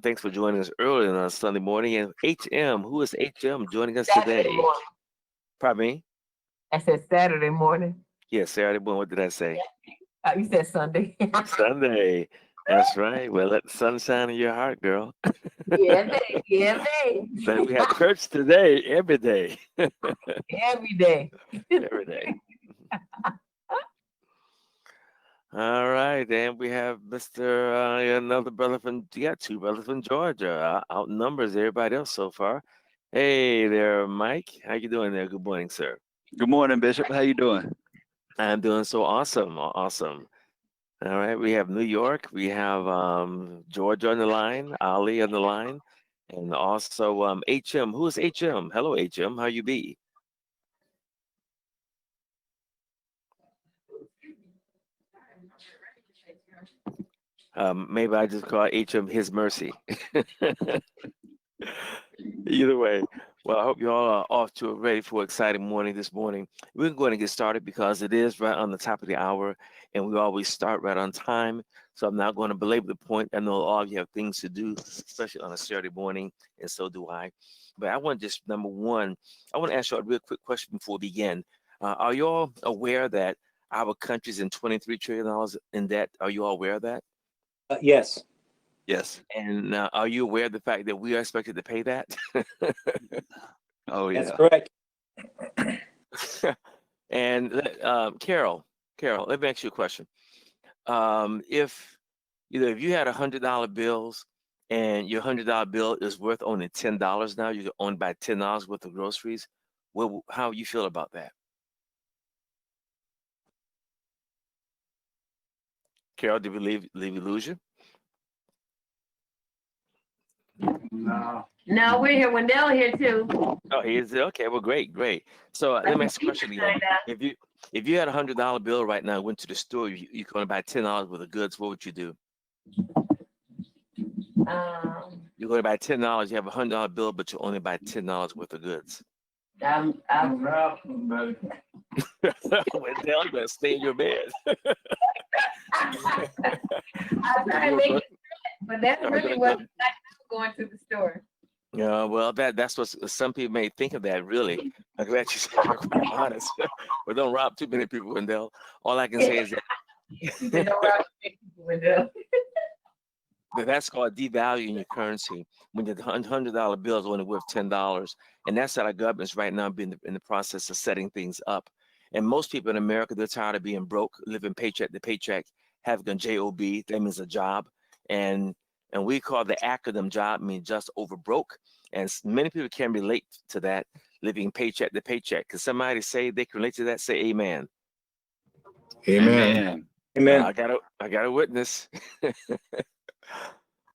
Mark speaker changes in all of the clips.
Speaker 1: Thanks for joining us early on a Sunday morning. And HM, who is HM joining us
Speaker 2: Saturday
Speaker 1: today?
Speaker 2: morning.
Speaker 1: Pardon me?
Speaker 2: I said Saturday morning.
Speaker 1: Yes, Saturday morning. What did I say?
Speaker 2: You said Sunday.
Speaker 1: Sunday. That's right. Well, let the sun shine in your heart, girl.
Speaker 2: Yeah, babe. Yeah, babe.
Speaker 1: But we have church today, every day.
Speaker 2: Every day.
Speaker 1: Every day. All right, and we have Mr. Another brother from, you got two brothers from Georgia, outnumbers everybody else so far. Hey there, Mike. How you doing there? Good morning, sir.
Speaker 3: Good morning, Bishop. How you doing?
Speaker 1: I'm doing so awesome, awesome. All right, we have New York, we have Georgia on the line, Ali on the line, and also HM. Who is HM? Hello, HM. How you be? Maybe I just call HM His Mercy. Either way, well, I hope you all are off to a ready for an exciting morning this morning. We're going to get started because it is right on the top of the hour, and we always start right on time. So I'm not going to belabor the point. I know all of you have things to do, especially on a Saturday morning, and so do I. But I want just number one, I want to ask you a real quick question before we begin. Are you all aware that our country's in $23 trillion in debt? Are you all aware of that?
Speaker 4: Yes.
Speaker 3: Yes.
Speaker 1: And are you aware of the fact that we are expected to pay that?
Speaker 3: Oh
Speaker 4: That's
Speaker 3: yeah.
Speaker 4: correct.
Speaker 1: And Carol, let me ask you a question. If if you had $100 bills and your $100 bill is worth only $10 now, you can own by $10 worth of groceries. How you feel about that? Carol, did we leave illusion?
Speaker 4: No.
Speaker 2: No, we're here. Wendell here too.
Speaker 1: Oh, he is okay. Well, great, great. So let me ask you a question again. If you had $100 bill right now, went to the store, you going to buy $10 worth of goods. What would you do? You're going to buy $10. You have $100 bill, but you only buy $10 worth of goods.
Speaker 2: I'm
Speaker 4: Rob somebody.
Speaker 1: Wendell, you better stay in your bed.
Speaker 2: I try to make it, but that's really what I do going to the store.
Speaker 1: Yeah, well, that's what some people may think of that. Really, I'm glad you said you're quite honest. But don't rob too many people, Wendell. All I can say is
Speaker 2: He said, "Don't rob people, Wendell."
Speaker 1: that's called devaluing your currency when your $100 bill is only worth $10, and that's how our government's right now being in the process of setting things up. And most people in America, they're tired of being broke, living paycheck to paycheck, having a job. That means a job, and we call the acronym job mean just over broke. And many people can relate to that, living paycheck to paycheck. Because somebody say they can relate to that, say amen.
Speaker 4: Amen.
Speaker 3: Amen.
Speaker 4: Amen.
Speaker 1: I got a witness.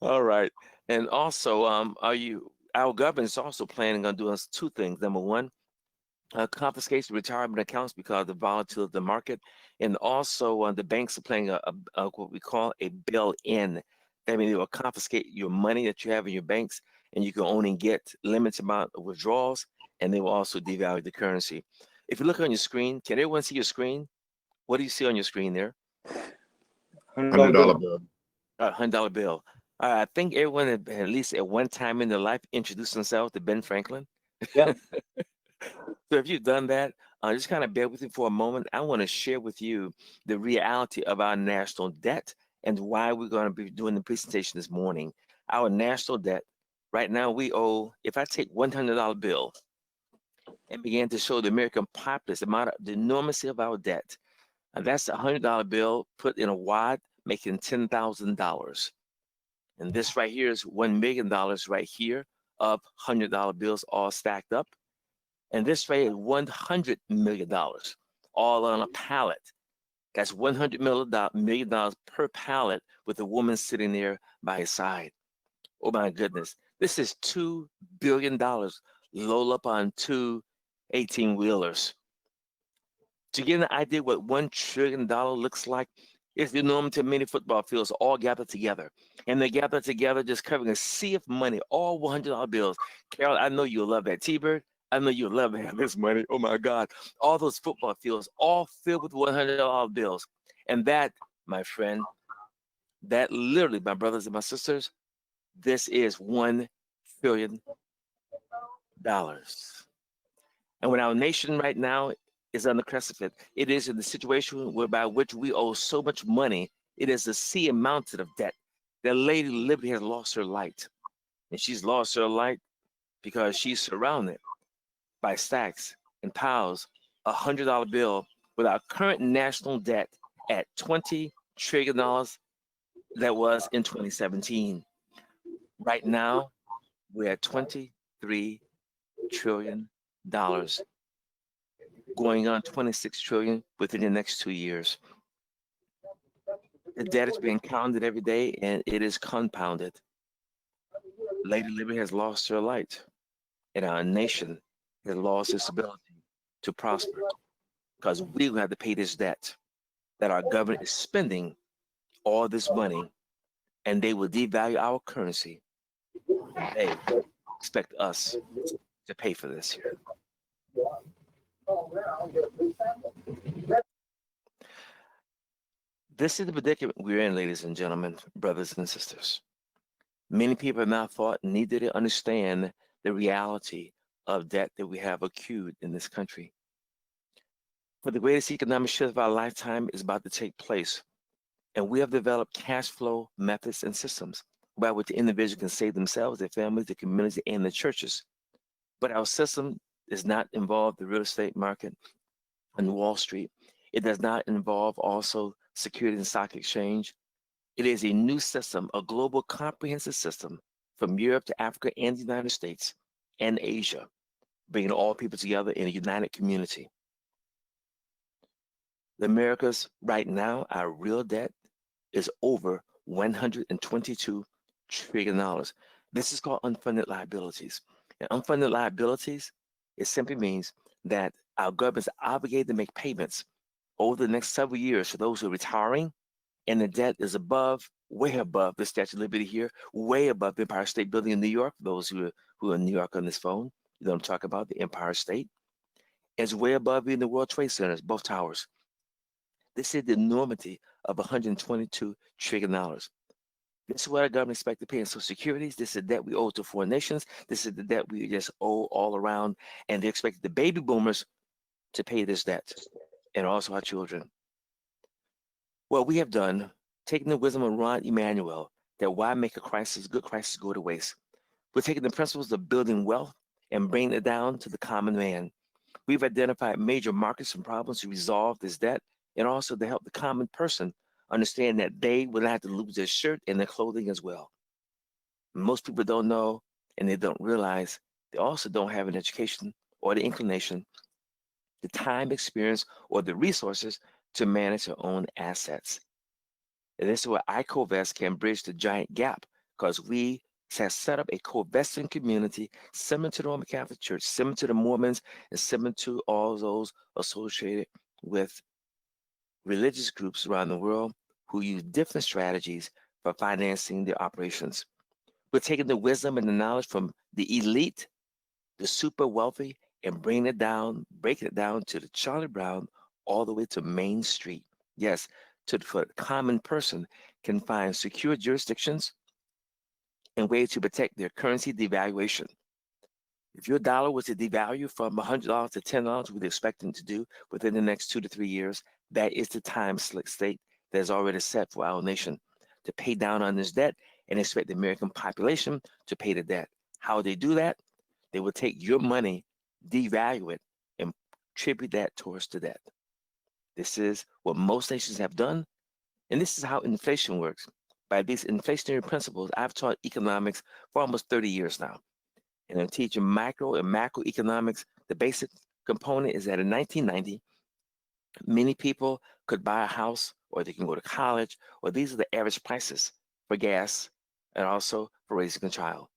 Speaker 1: All right. And also, our government is also planning on doing two things. Number one, confiscation retirement accounts because of the volatility of the market. And also, the banks are planning what we call a bail-in. That means they will confiscate your money that you have in your banks, and you can only get limited amount of withdrawals, and they will also devalue the currency. If you look on your screen, can everyone see your screen? What do you see on your screen there?
Speaker 4: $100
Speaker 5: bill.
Speaker 1: $100 bill. I think everyone at least at one time in their life introduced themselves to Ben Franklin.
Speaker 4: Yeah.
Speaker 1: So if you've done that, just kind of bear with me for a moment. I want to share with you the reality of our national debt and why we're going to be doing the presentation this morning. Our national debt, right now we owe, if I take $100 bill and began to show the American populace the enormity of our debt, and that's a $100 bill put in a wad, making $10,000. And this right here is $1 million right here of $100 bills all stacked up. And this right here is $100 million all on a pallet. That's $100 million per pallet with a woman sitting there by his side. Oh my goodness. This is $2 billion load up on two 18-wheelers. To get an idea what $1 trillion looks like, it's the enormity of many football fields all gathered together. And they gather together just covering a sea of money, all $100 bills. Carol, I know you'll love that. T-Bird, I know you'll love to have this money. Oh my God. All those football fields, all filled with $100 bills. And that, my friend, that literally, my brothers and my sisters, This is $1 trillion. And when our nation right now is on the precipice, it is in the situation whereby which we owe so much money, it is a sea and mountain of debt. That Lady Liberty has lost her light. And she's lost her light because she's surrounded by stacks and piles $100 bill with our current national debt at $20 trillion that was in 2017. Right now, we're at $23 trillion, going on $26 trillion within the next 2 years. The debt is being counted every day and it is compounded. Lady Liberty has lost her light, and our nation has lost its ability to prosper because we will have to pay this debt that our government is spending all this money, and they will devalue our currency. They expect us to pay for this here. This is the predicament we're in, ladies and gentlemen, brothers and sisters. Many people have not thought, neither to understand the reality of debt that we have accrued in this country. But the greatest economic shift of our lifetime is about to take place, and we have developed cash flow methods and systems by which the individual can save themselves, their families, the community, and the churches. But our system does not involve the real estate market and Wall Street. It does not involve also security and stock exchange. It is a new system, a global comprehensive system from Europe to Africa and the United States and Asia, bringing all people together in a united community. The Americas right now, our real debt is over $122 trillion. This is called unfunded liabilities. And unfunded liabilities, it simply means that our government is obligated to make payments over the next several years for those who are retiring, and the debt is above, way above the Statue of Liberty here, way above the Empire State Building in New York. Those who are in New York on this phone, you know what I'm talking about, the Empire State. It's way above even the World Trade Centers, both towers. This is the enormity of $122 trillion. This is what our government expects to pay in Social Securities. This is the debt we owe to foreign nations. This is the debt we just owe all around. And they expect the baby boomers to pay this debt, and also our children. Well, we have done, taking the wisdom of Ron Emanuel, that why make a crisis, good crisis, go to waste. We're taking the principles of building wealth and bringing it down to the common man. We've identified major markets and problems to resolve this debt, and also to help the common person understand that they will have to lose their shirt and their clothing as well. Most people don't know, and they don't realize they also don't have an education or the inclination, the time, experience, or the resources to manage their own assets. And this is where iCovest can bridge the giant gap, because we have set up a co-investing community similar to the Roman Catholic Church, similar to the Mormons, and similar to all those associated with religious groups around the world who use different strategies for financing their operations. We're taking the wisdom and the knowledge from the elite, the super wealthy, and bringing it down, breaking it down to the Charlie Brown, all the way to Main Street. Yes, for the common person can find secure jurisdictions and ways to protect their currency devaluation. If your dollar was to devalue from $100 to $10, we're expecting to do within the next 2 to 3 years, that is the time state that is already set for our nation to pay down on this debt and expect the American population to pay the debt. How they do that? They will take your money, devalue it, and attribute that towards the debt. This is what most nations have done, and this is how inflation works. By these inflationary principles, I've taught economics for almost 30 years now. And I'm teaching micro and macroeconomics. The basic component is that in 1990, many people could buy a house, or they can go to college, or these are the average prices for gas and also for raising a child.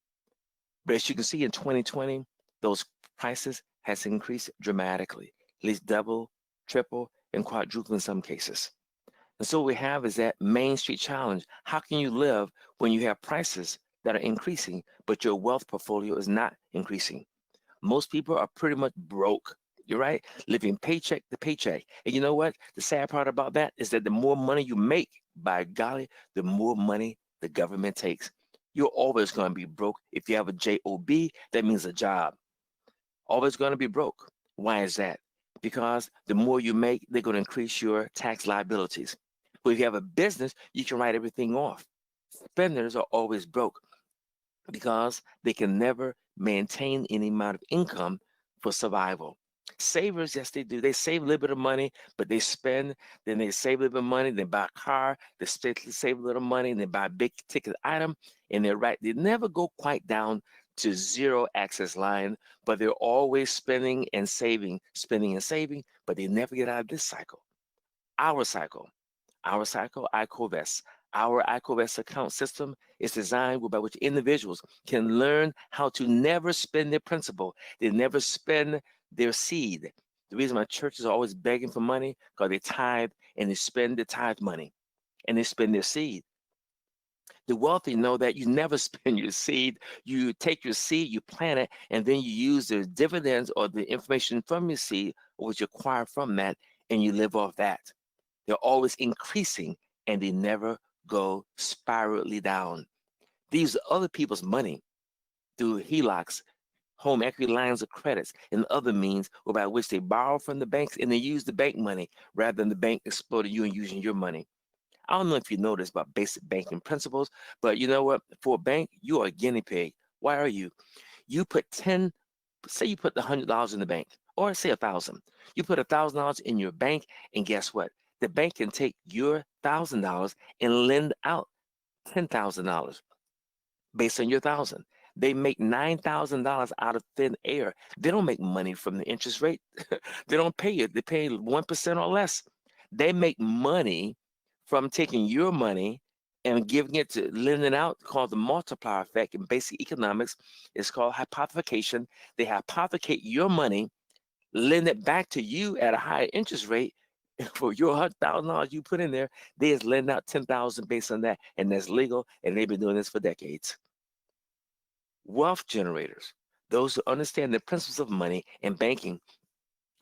Speaker 1: But as you can see in 2020, those prices has increased dramatically, at least double, triple, and quadruple in some cases. And so what we have is that Main Street challenge. How can you live when you have prices that are increasing, but your wealth portfolio is not increasing? Most people are pretty much broke. You're right, living paycheck to paycheck. And you know what? The sad part about that is that the more money you make, by golly, the more money the government takes. You're always going to be broke. If you have a job, that means a job. Always going to be broke. Why is that? Because the more you make, they're going to increase your tax liabilities. But if you have a business, you can write everything off. Spenders are always broke because they can never maintain any amount of income for survival. Savers, yes, they do. They save a little bit of money, but they spend, then they save a little bit of money, they buy a car, they save a little money, and they buy a big ticket item, and they're right. They never go quite down to zero access line, but they're always spending and saving, but they never get out of this cycle. Our cycle, ICOVEST. Our ICOVEST account system is designed by which individuals can learn how to never spend their principal. They never spend their seed. The reason my churches are always begging for money, because they tithe and they spend the tithe money and they spend their seed. The wealthy know that you never spend your seed. You take your seed, you plant it, and then you use the dividends or the information from your seed, or what you acquire from that, and you live off that. They're always increasing and they never go spirally down. These are other people's money through HELOCs, home equity lines of credits, and other means by which they borrow from the banks and they use the bank money rather than the bank exploiting you and using your money. I don't know if you know this about basic banking principles, but you know what? For a bank, you are a guinea pig. Why are you? You put say you put the $100 in the bank, or say 1,000. You put $1,000 in your bank, and guess what? The bank can take your $1,000 and lend out $10,000 based on your 1,000. They make $9,000 out of thin air. They don't make money from the interest rate. They don't pay you. They pay 1% or less. They make money from taking your money and giving it to lending out, called the multiplier effect in basic economics. It's called hypothecation. They hypothecate your money, lend it back to you at a higher interest rate. For your $100,000 you put in there, they just lend out 10,000 based on that, and that's legal, and they've been doing this for decades. Wealth generators, those who understand the principles of money and banking,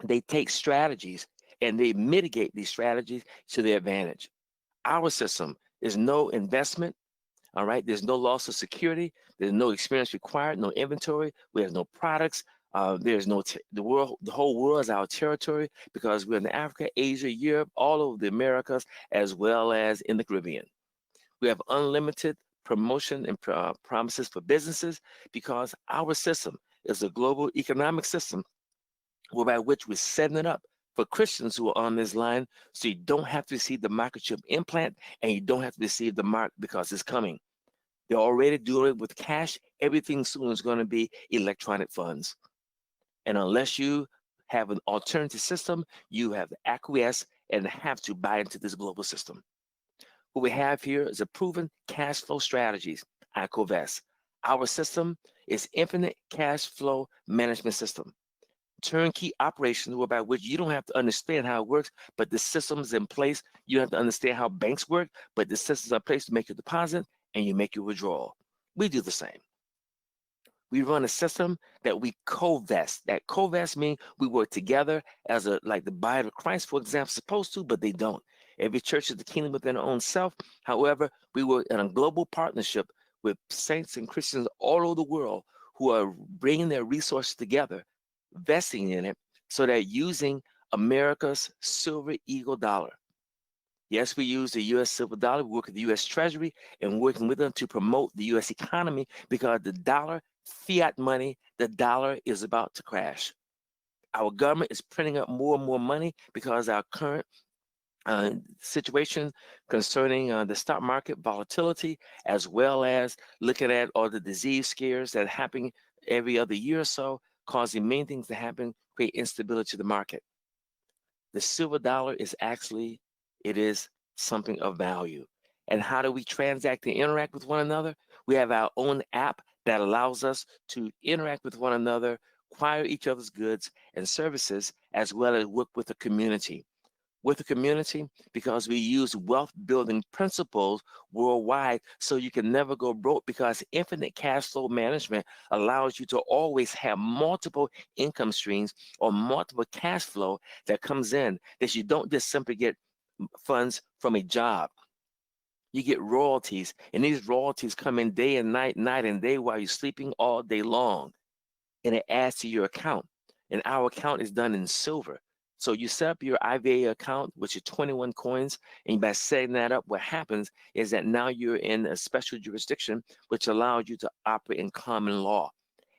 Speaker 1: they take strategies and they mitigate these strategies to their advantage. Our system is no investment. All right, there's no loss of security. There's no experience required, no inventory. We have no products. There's no the whole world is our territory, because we're in Africa, Asia, Europe, all over the Americas, as well as in the Caribbean. We have unlimited promotion and promises for businesses, because our system is a global economic system whereby which we're setting it up for Christians who are on this line, so you don't have to receive the microchip implant and you don't have to receive the mark, because it's coming. They're already doing it with cash. Everything soon is going to be electronic funds. And unless you have an alternative system, you have to acquiesce and have to buy into this global system. What we have here is a proven cash flow strategies, ICOVEST. Our system is infinite cash flow management system. Turnkey operations whereby which you don't have to understand how it works, but the system's in place. You don't have to understand how banks work, but the system's in place to make your deposit and you make your withdrawal. We do the same. We run a system that we co-vest. That co-vest means we work together as like the body of Christ, for example, supposed to, but they don't. Every church is the kingdom within their own self. However, we work in a global partnership with saints and Christians all over the world who are bringing their resources together, vesting in it, so that using America's silver eagle dollar. Yes, we use the U.S. silver dollar. We work with the U.S. Treasury and working with them to promote the U.S. economy, because the dollar, fiat money, the dollar is about to crash. Our government is printing up more and more money because our current situation concerning the stock market volatility, as well as looking at all the disease scares that happen every other year or so, causing many things to happen, create instability to the market. The silver dollar is actually, it is something of value. And how do we transact and interact with one another? We have our own app that allows us to interact with one another, acquire each other's goods and services, as well as work with the community. With the community, because we use wealth building principles worldwide, so you can never go broke, because infinite cash flow management allows you to always have multiple income streams or multiple cash flow that comes in, that you don't just simply get funds from a job. You get royalties, and these royalties come in day and night, night and day while you're sleeping all day long, and it adds to your account. And our account is done in silver. So you set up your IVA account, which is 21 coins, and by setting that up, what happens is that now you're in a special jurisdiction, which allows you to operate in common law.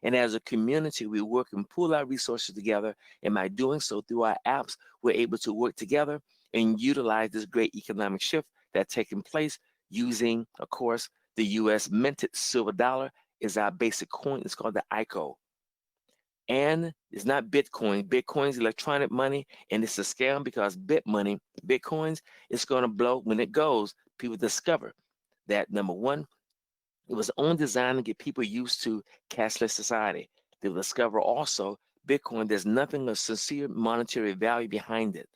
Speaker 1: And as a community, we work and pool our resources together. And by doing so through our apps, we're able to work together and utilize this great economic shift that's taking place using, of course, the US minted silver dollar is our basic coin. It's called the ICO. And it's not Bitcoin. Bitcoin's electronic money, and it's a scam because Bitcoins, it's going to blow when it goes. People discover that number one, it was only designed to get people used to cashless society. They'll discover also Bitcoin, there's nothing of sincere monetary value behind it.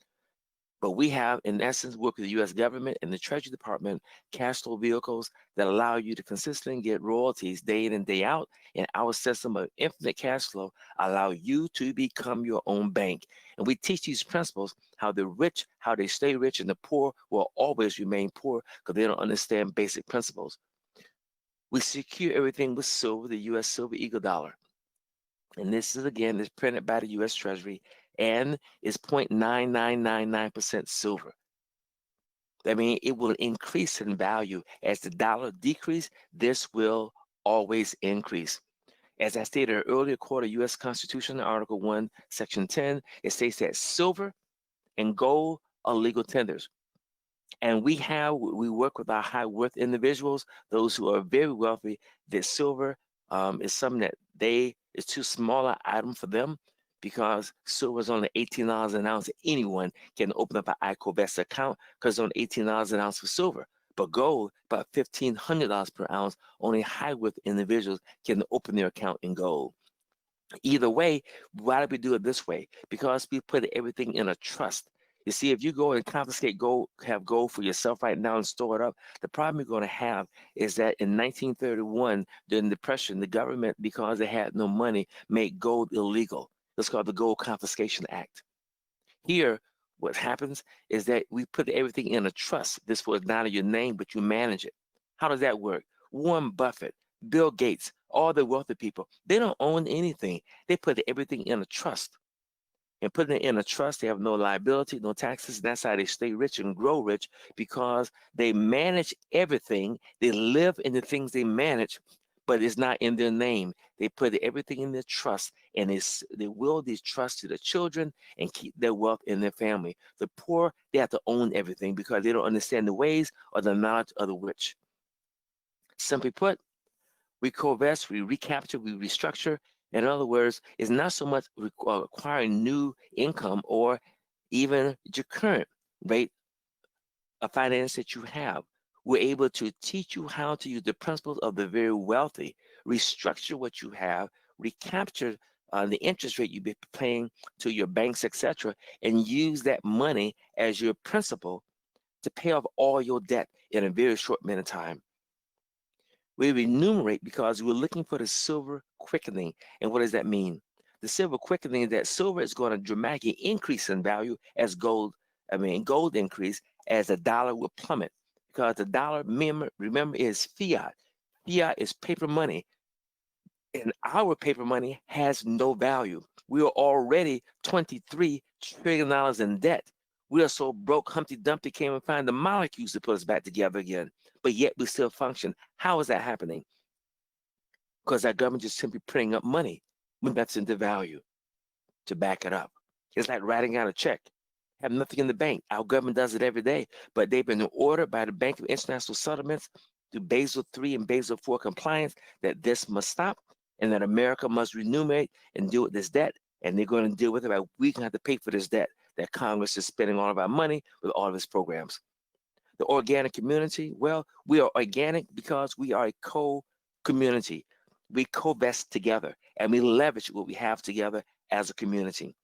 Speaker 1: But we have, in essence, worked with the US government and the Treasury Department, cash flow vehicles that allow you to consistently get royalties day in and day out. And our system of infinite cash flow allow you to become your own bank. And we teach these principles, how the rich, how they stay rich, and the poor will always remain poor because they don't understand basic principles. We secure everything with silver, the US Silver Eagle dollar. And this is, again, is printed by the US Treasury and is 0.9999% silver. That means it will increase in value. As the dollar decreases, this will always increase. As I stated earlier, quote, U.S. Constitution, Article 1, Section 10, it states that silver and gold are legal tenders. And we work with our high worth individuals, those who are very wealthy, that silver is something that it's too small an item for them, because silver is only $18 an ounce. Anyone can open up an ICOVEST account because it's only $18 an ounce for silver. But gold, about $1,500 per ounce, only high worth individuals can open their account in gold. Either way, why do we do it this way? Because we put everything in a trust. You see, if you go and confiscate gold, have gold for yourself right now and store it up, the problem you're going to have is that in 1931, during the Depression, the government, because they had no money, made gold illegal. It's called the Gold Confiscation Act. Here, what happens is that we put everything in a trust. This was not in your name, but you manage it. How does that work? Warren Buffett, Bill Gates, all the wealthy people, they don't own anything. They put everything in a trust. And putting it in a trust, they have no liability, no taxes. That's how they stay rich and grow rich, because they manage everything. They live in the things they manage, but it's not in their name. They put everything in their trust, and they will these trusts to the children and keep their wealth in their family. The poor, they have to own everything because they don't understand the ways or the knowledge of the rich. Simply put, we co-invest, we recapture, we restructure. In other words, it's not so much acquiring new income or even your current rate of finance that you have. We're able to teach you how to use the principles of the very wealthy, restructure what you have, recapture the interest rate you've been paying to your banks, etc., and use that money as your principal to pay off all your debt in a very short amount of time. We remunerate because we're looking for the silver quickening. And what does that mean? The silver quickening is that silver is going to dramatically increase in value as gold increase, as the dollar will plummet. Because the dollar, remember, is fiat. Fiat is paper money. And our paper money has no value. We are already $23 trillion in debt. We are so broke, Humpty Dumpty came and found the molecules to put us back together again. But yet we still function. How is that happening? Because our government just simply printing up money when that's into value to back it up. It's like writing out a check. Have nothing in the bank. Our government does it every day, but they've been ordered by the Bank of International Settlements through Basel III and Basel IV compliance that this must stop, and that America must remunerate and deal with this debt, and they're going to deal with it. But we're going to have to pay for this debt that Congress is spending all of our money with all of its programs. The organic community, well, we are organic because we are a co-community. We co-invest together, and we leverage what we have together as a community.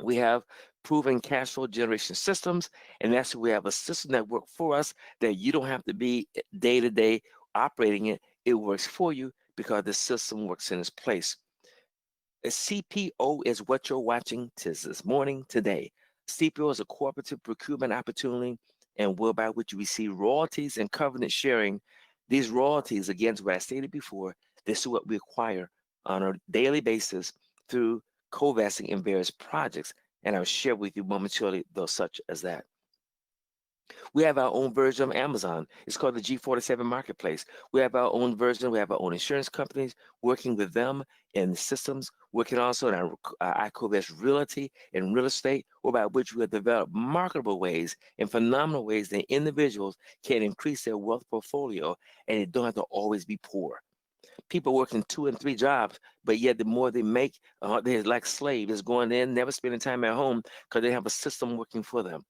Speaker 1: We have proven cash flow generation systems, and that's why we have a system that works for us, that you don't have to be day-to-day operating it. It works for you because the system works in its place. A CPO is what you're watching this morning, today. CPO is a cooperative procurement opportunity and whereby which you receive royalties and covenant sharing. These royalties, again, to what I stated before, this is what we acquire on a daily basis through co-vesting in various projects. And I'll share with you momentarily those such as that. We have our own version of Amazon. It's called the G47 Marketplace. We have our own version. We have our own insurance companies, working with them in systems, working also in our iCovest Realty and real estate, whereby which we have developed marketable ways and phenomenal ways that individuals can increase their wealth portfolio, and they don't have to always be poor. People working 2 and 3 jobs, but yet the more they make, they're like slaves, just going in, never spending time at home because they have a system working for them,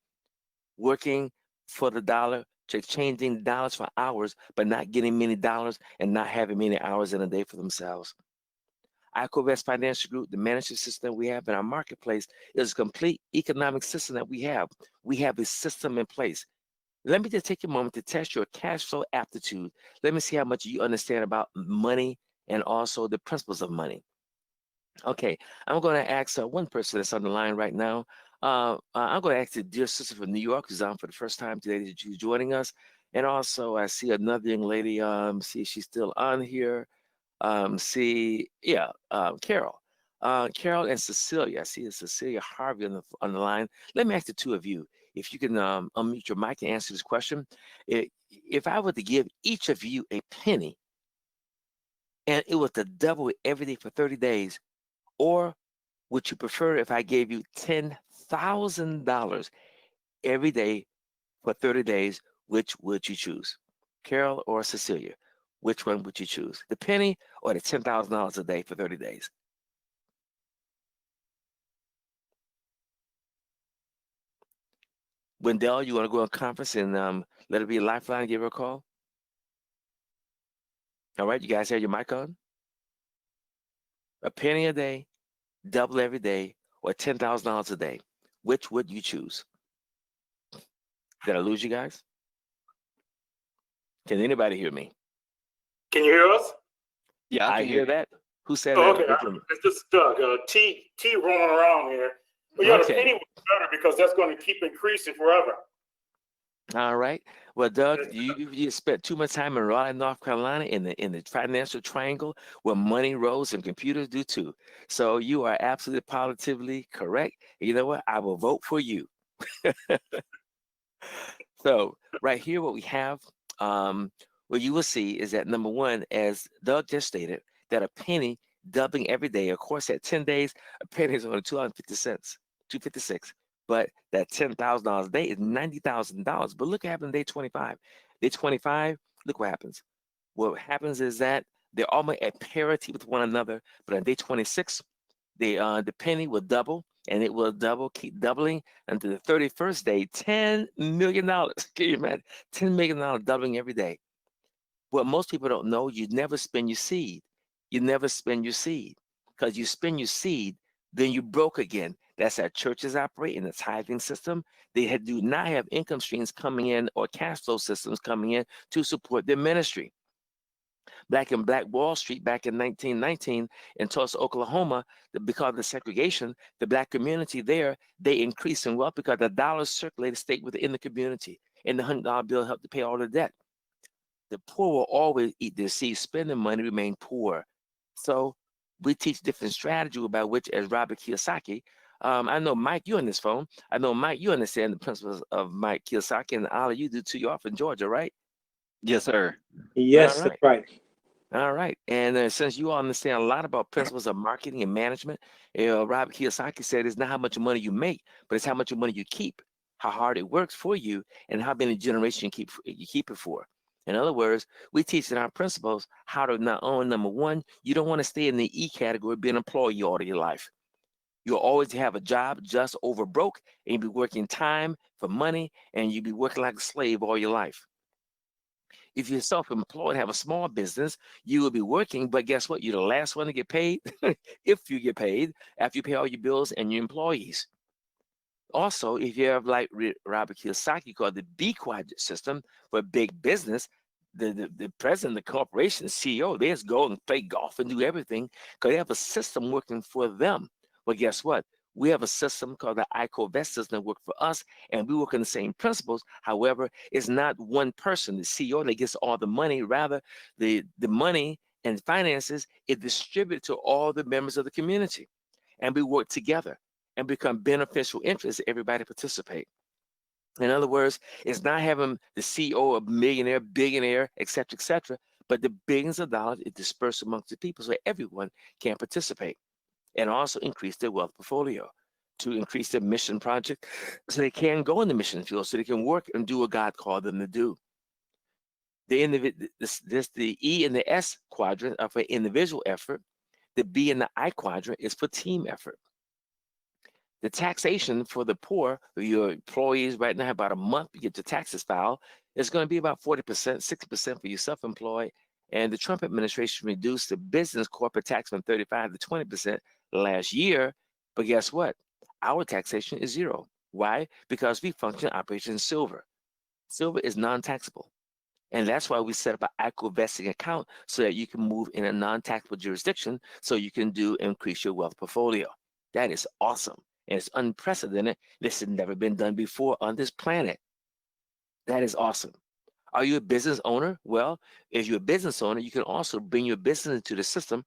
Speaker 1: working for the dollar, exchanging dollars for hours, but not getting many dollars and not having many hours in a day for themselves. iCovest Financial Group, the management system we have in our marketplace, is a complete economic system that we have. We have a system in place. Let me just take a moment to test your cash flow aptitude. Let me see how much you understand about money and also the principles of money. Okay, I'm going to ask one person that's on the line right now. I'm going to ask the dear sister from New York, who's on for the first time today, that she's joining us. And also, I see another young lady. See if she's still on here. Carol. Carol and Cecilia. I see Cecilia Harvey on the line. Let me ask the two of you, if you can unmute your mic and answer this question. If I were to give each of you a penny, and it was to double every day for 30 days, or would you prefer if I gave you $10,000 every day for 30 days? Which would you choose? Carol or Cecilia? Which one would you choose? The penny or the $10,000 a day for 30 days? Wendell, you want to go on conference and let it be a lifeline, give her a call? All right, you guys have your mic on? A penny a day, double every day, or $10,000 a day. Which would you choose? Did I lose you guys? Can anybody hear me?
Speaker 5: Can you hear us?
Speaker 3: Yeah,
Speaker 1: I hear that. Who said
Speaker 5: Oh,
Speaker 1: that?
Speaker 5: okay, it's just Doug. T rolling around here. But yeah,
Speaker 1: Okay.
Speaker 5: the penny was better because that's going to keep increasing forever.
Speaker 1: All right. Well, Doug, you spent too much time in Raleigh, North Carolina, in the financial triangle where money rolls and computers do too. So you are absolutely positively correct. And you know what? I will vote for you. So right here, what we have, what you will see is that number one, as Doug just stated, that a penny doubling every day. Of course, at 10 days, a penny is only 250 cents, 256. But that $10,000 a day is $90,000. But look what happened on day 25. Day 25, look what happens. What happens is that they're almost at parity with one another. But on day 26, the penny will double, and it will double, keep doubling until the 31st day, $10 million. Can you imagine? $10 million doubling every day. What most people don't know, you never spend your seed. You never spend your seed, because you spend your seed, then you broke again. That's how churches operate in the tithing system. They do not have income streams coming in or cash flow systems coming in to support their ministry. Back in Black Wall Street, back in 1919 in Tulsa, Oklahoma, because of the segregation, the Black community there, they increased in wealth because the dollars circulated, stayed within the community, and the $100 bill helped to pay all the debt. The poor will always eat their seed, spending money, remain poor. So we teach different strategy about which, as Robert Kiyosaki, I know, Mike, you on this phone. I know, Mike, you understand the principles of Mike Kiyosaki, and all of you do too. You're off in Georgia, right?
Speaker 3: Yes, sir.
Speaker 6: Yes,
Speaker 1: All
Speaker 6: that's right.
Speaker 1: All right. And since you all understand a lot about principles of marketing and management, Robert Kiyosaki said it's not how much money you make, but it's how much money you keep, how hard it works for you, and how many generations you keep it for. In other words, we teach in our principles how to not only, number one, you don't want to stay in the E category, be an employee all of your life. You'll always have a job just over broke, and you'll be working time for money, and you'll be working like a slave all your life. If you're self-employed, have a small business, you will be working, but guess what? You're the last one to get paid, if you get paid, after you pay all your bills and your employees. Also, if you have like Robert Kiyosaki called the B quadrant system for big business, the president of the corporation, the CEO, they just go and play golf and do everything because they have a system working for them. But guess what? We have a system called the ICO-Vest system that works for us, and we work on the same principles. However, it's not one person, the CEO, that gets all the money. Rather, the money and finances is distributed to all the members of the community, and we work together and become beneficial interests. Everybody participate. In other words, it's not having the CEO of millionaire, billionaire, et cetera, but the billions of dollars is dispersed amongst the people so everyone can participate and also increase their wealth portfolio to increase their mission project so they can go in the mission field, so they can work and do what God called them to do. The E and the S quadrant are for individual effort. The B and the I quadrant is for team effort. The taxation for the poor, your employees right now, about a month to get your taxes filed, is going to be about 40%, 60% for your self-employed. And the Trump administration reduced the business corporate tax from 35 to 20% last year. But guess what? Our taxation is zero. Why? Because we function operation in silver. Silver is non-taxable. And that's why we set up an ICO vesting account so that you can move in a non-taxable jurisdiction so you can increase your wealth portfolio. That is awesome. And it's unprecedented. This has never been done before on this planet. That is awesome. Are you a business owner? Well, if you're a business owner, you can also bring your business into the system,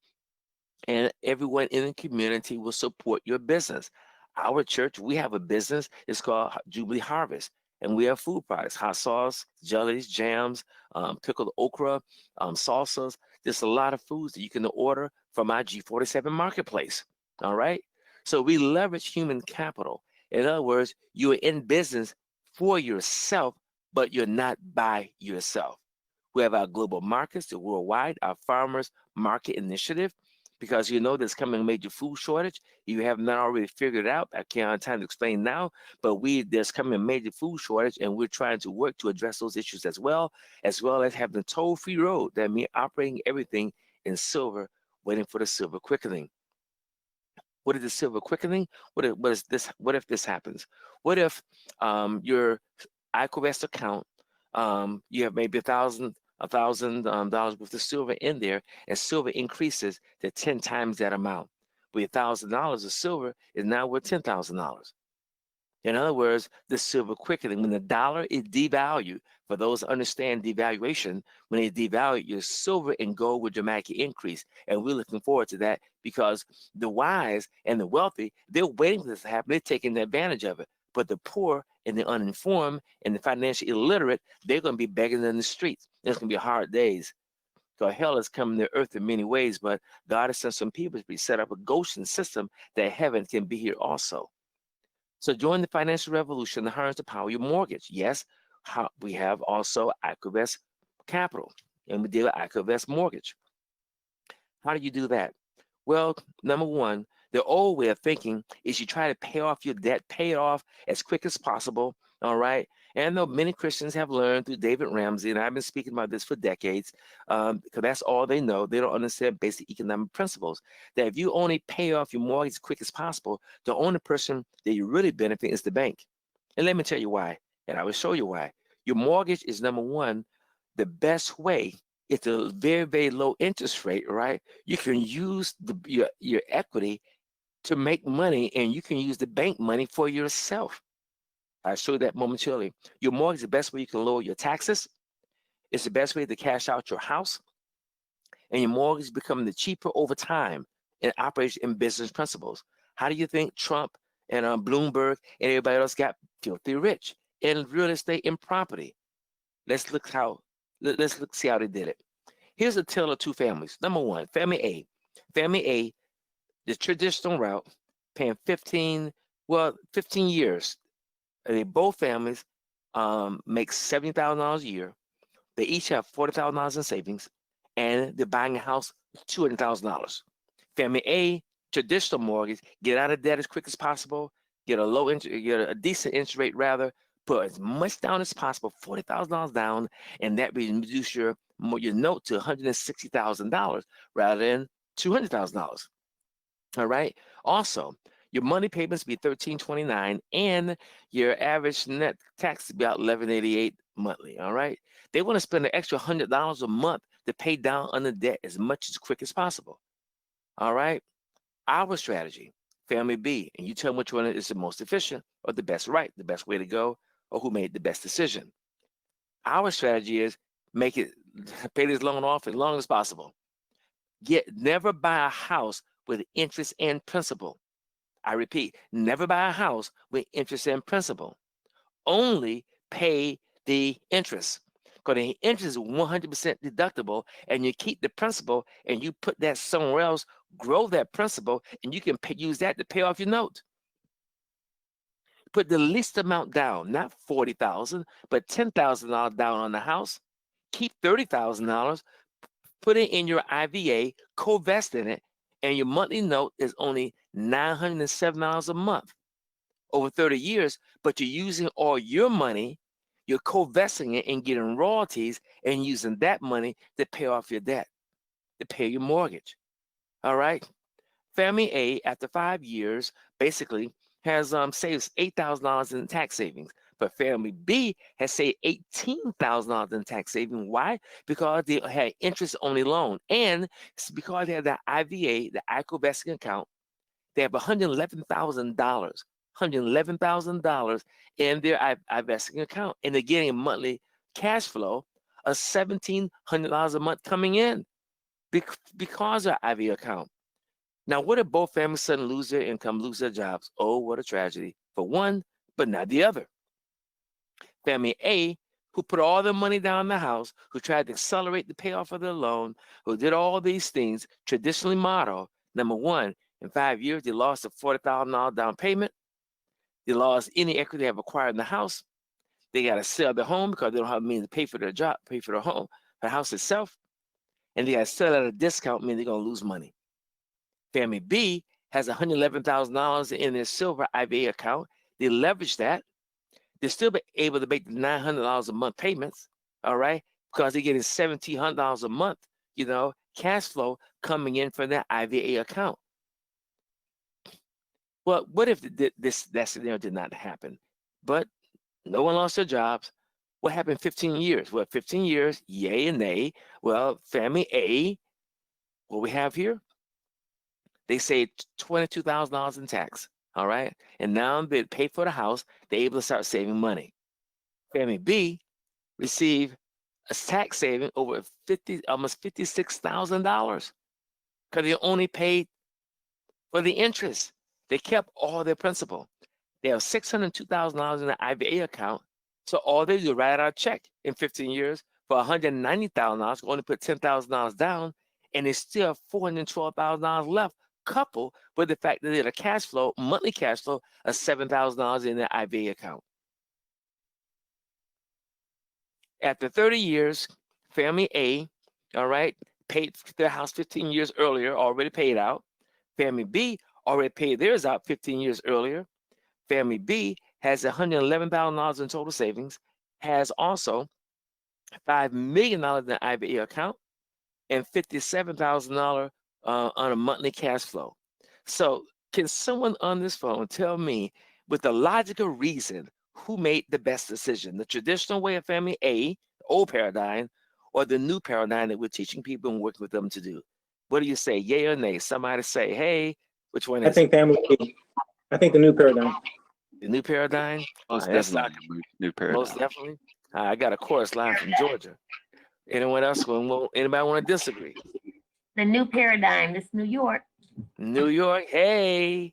Speaker 1: and everyone in the community will support your business. Our church, we have a business. It's called Jubilee Harvest, and we have food products, hot sauce, jellies, jams, pickled okra, salsas. There's a lot of foods that you can order from our G47 marketplace. All right. So we leverage human capital. In other words, you're in business for yourself, but you're not by yourself. We have our global markets, the worldwide, our farmers market initiative, because you know there's coming a major food shortage. You have not already figured it out. I can't have time to explain now, but there's coming a major food shortage, and we're trying to work to address those issues as well as having the toll-free road. That means operating everything in silver, waiting for the silver quickening. What is the silver quickening? What is this? What if this happens? What if your ICO-Vest account, you have maybe $1,000 worth of silver in there, and silver increases to 10 times that amount. With $1,000 of silver is now worth $10,000. In other words, the silver quickening, when the dollar is devalued, for those who understand devaluation, when they devalue, your silver and gold will dramatically increase. And we're looking forward to that because the wise and the wealthy, they're waiting for this to happen. They're taking advantage of it. But the poor and the uninformed and the financially illiterate, they're going to be begging in the streets. It's going to be hard days. So hell is coming to earth in many ways, but God has sent some people to set up a Goshen system that heaven can be here also. So during the financial revolution, the harness to power your mortgage. Yes, we have also ICO-Vest Capital, and we deal with ICO-Vest Mortgage. How do you do that? Well, number one, the old way of thinking is you try to pay off your debt, pay it off as quick as possible, all right? And I know many Christians have learned through David Ramsey, and I've been speaking about this for decades, because that's all they know. They don't understand basic economic principles, that if you only pay off your mortgage as quick as possible, the only person that you really benefit is the bank. And let me tell you why, and I will show you why. Your mortgage is, number one, the best way. It's a very, very low interest rate, right? You can use your equity to make money, and you can use the bank money for yourself. I'll show you that momentarily. Your mortgage is the best way you can lower your taxes. It's the best way to cash out your house. And your mortgage is becoming the cheaper over time and operates in business principles. How do you think Trump and Bloomberg and everybody else got filthy rich in real estate and property? Let's see how they did it. Here's a tale of two families. Number one, family A. Family A, the traditional route, paying 15 years. Both families make $70,000 a year. They each have $40,000 in savings, and they're buying a house with $200,000. Family A, traditional mortgage, get out of debt as quick as possible, get a decent interest rate rather, put as much down as possible, $40,000 down, and that will reduce your note to $160,000 rather than $200,000. All right. Also, your money payments be $1,329, and your average net tax is about $1,188 monthly. All right. They want to spend an extra $100 a month to pay down on the debt as quick as possible. All right. Our strategy, Family B, and you tell me which one is the most efficient or the best way to go, or who made the best decision. Our strategy is pay this loan off as long as possible. Never buy a house with interest and principal. I repeat, never buy a house with interest and principal. Only pay the interest. Because the interest is 100% deductible, and you keep the principal and you put that somewhere else, grow that principal, and you can use that to pay off your note. Put the least amount down, not $40,000, but $10,000 down on the house. Keep $30,000, put it in your IVA, co-vest in it, and your monthly note is only $907 a month over 30 years, but you're using all your money, you're co-vesting it and getting royalties and using that money to pay off your debt, to pay your mortgage. All right? Family A, after 5 years, basically has saved $8,000 in tax savings. But family B has saved $18,000 in tax savings. Why? Because they had interest-only loan. And it's because they have the IVA, the ICO vesting account. They have $111,000. $111,000 in their investing account, and they're getting a monthly cash flow of $1,700 a month coming in because of IVA account. Now, what if both families suddenly lose their income, lose their jobs? Oh, what a tragedy for one, but not the other. Family A, who put all their money down in the house, who tried to accelerate the payoff of their loan, who did all these things, traditionally model, number one, in 5 years, they lost a $40,000 down payment. They lost any equity they have acquired in the house. They got to sell their home because they don't have means to pay for their job, pay for their home, the house itself. And they got to sell at a discount, meaning they're going to lose money. Family B has $111,000 in their silver IVA account. They leverage that. They're still able to make the $900 a month payments, all right, because they're getting $1,700 a month, cash flow coming in from their IVA account. Well, what if that scenario did not happen? But no one lost their jobs. What happened 15 years? Well, 15 years, yay and nay. Well, family A, what we have here, they saved $22,000 in tax, all right? And now they pay for the house, they're able to start saving money. Family B received a tax saving over almost $56,000 because they only paid for the interest. They kept all their principal. They have $602,000 in the IVA account. So all they do is write out a check in 15 years for $190,000, only put $10,000 down, and they still have $412,000 left, coupled with the fact that they had a cash flow, monthly cash flow of $7,000 in their IVA account. After 30 years, family A, all right, paid their house 15 years earlier, already paid out. Family B already paid theirs out 15 years earlier. Family B has $111,000 in total savings, has also $5 million in the IVA account, and $57,000 on a monthly cash flow. So can someone on this phone tell me, with the logical reason, who made the best decision? The traditional way of family A, old paradigm, or the new paradigm that we're teaching people and working with them to do? What do you say, yay or nay? Somebody say, hey, which one is
Speaker 6: I think family B. I think the new paradigm.
Speaker 1: the new paradigm?
Speaker 3: Most
Speaker 1: That's
Speaker 3: definitely new paradigm.
Speaker 1: Most definitely. I got a chorus line from Georgia. Anyone else? Anybody want to disagree?
Speaker 2: The new paradigm, this New York.
Speaker 1: New York, hey.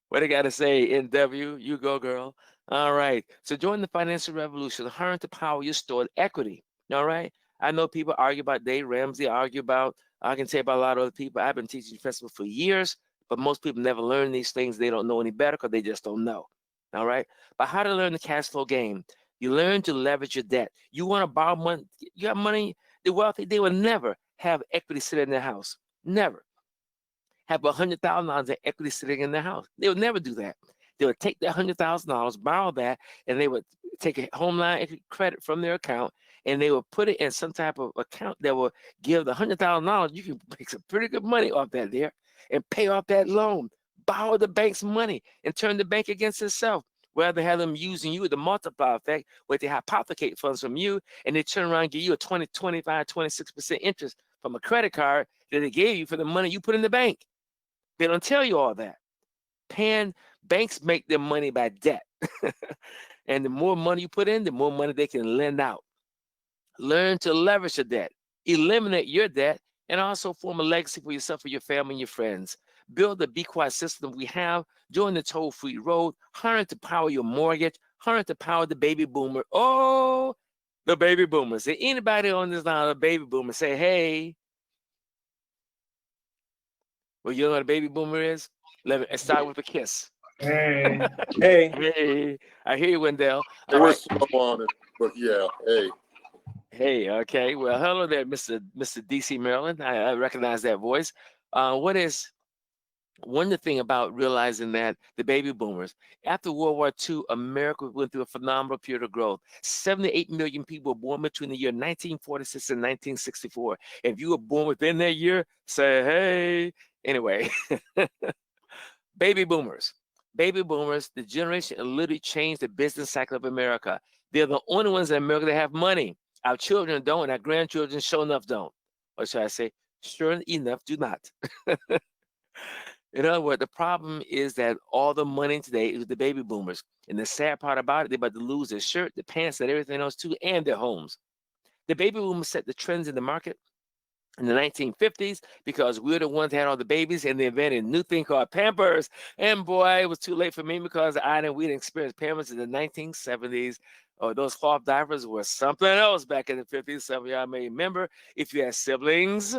Speaker 1: What I got to say, NW, you go, girl. All right. So join the financial revolution. Learn to power your stored equity. All right. I know people argue about Dave Ramsey, I can say about a lot of other people. I've been teaching festival for years, but most people never learn these things. They don't know any better because they just don't know. All right. But how to learn the cash flow game? You learn to leverage your debt. You want to borrow money, you got money, the wealthy, they will never have equity sitting in their house. Never. Have $100,000 in equity sitting in their house. They would never do that. They would take that $100,000, borrow that, and they would take a home line credit from their account, and they would put it in some type of account that will give the $100,000. You can make some pretty good money off that there and pay off that loan. Borrow the bank's money and turn the bank against itself. Rather have them using you, the multiplier effect, where they hypothecate funds from you, and they turn around and give you a 20, 25, 26% interest from a credit card that they gave you for the money you put in the bank. They don't tell you all that. Banks make their money by debt. And the more money you put in, the more money they can lend out. Learn to leverage your debt, eliminate your debt, and also form a legacy for yourself, for your family, and your friends. Build the Be Quiet system we have. Join the toll-free road. 100 to power your mortgage. 100 to power the baby boomer. Oh, the baby boomers. Is anybody on this line, a baby boomer, say, hey? Well, you know what a baby boomer is? Let's start with a kiss.
Speaker 4: Hey.
Speaker 6: Hey,
Speaker 1: Hey, I hear you, Wendell.
Speaker 7: It
Speaker 1: All
Speaker 7: was
Speaker 1: right.
Speaker 7: slow on it, but yeah, hey.
Speaker 1: Hey, okay. Well, hello there, Mr. DC Maryland. I recognize that voice. What is one thing about realizing that the baby boomers, after World War II, America went through a phenomenal period of growth. 78 million people were born between the year 1946 and 1964. If you were born within that year, say, hey. Anyway, baby boomers. Baby boomers, the generation that literally changed the business cycle of America. They're the only ones in America that have money. Our children don't, and our grandchildren sure enough don't. Or should I say, sure enough do not. In other words, the problem is that all the money today is with the baby boomers. And the sad part about it, they're about to lose their shirt, their pants, and everything else too, and their homes. The baby boomers set the trends in the market in the 1950s because we're the ones that had all the babies, and they invented a new thing called Pampers. And boy, it was too late for me because we didn't experience Pampers in the 1970s. Oh, those cloth diapers were something else back in the 50s. Some of y'all may remember. If you had siblings,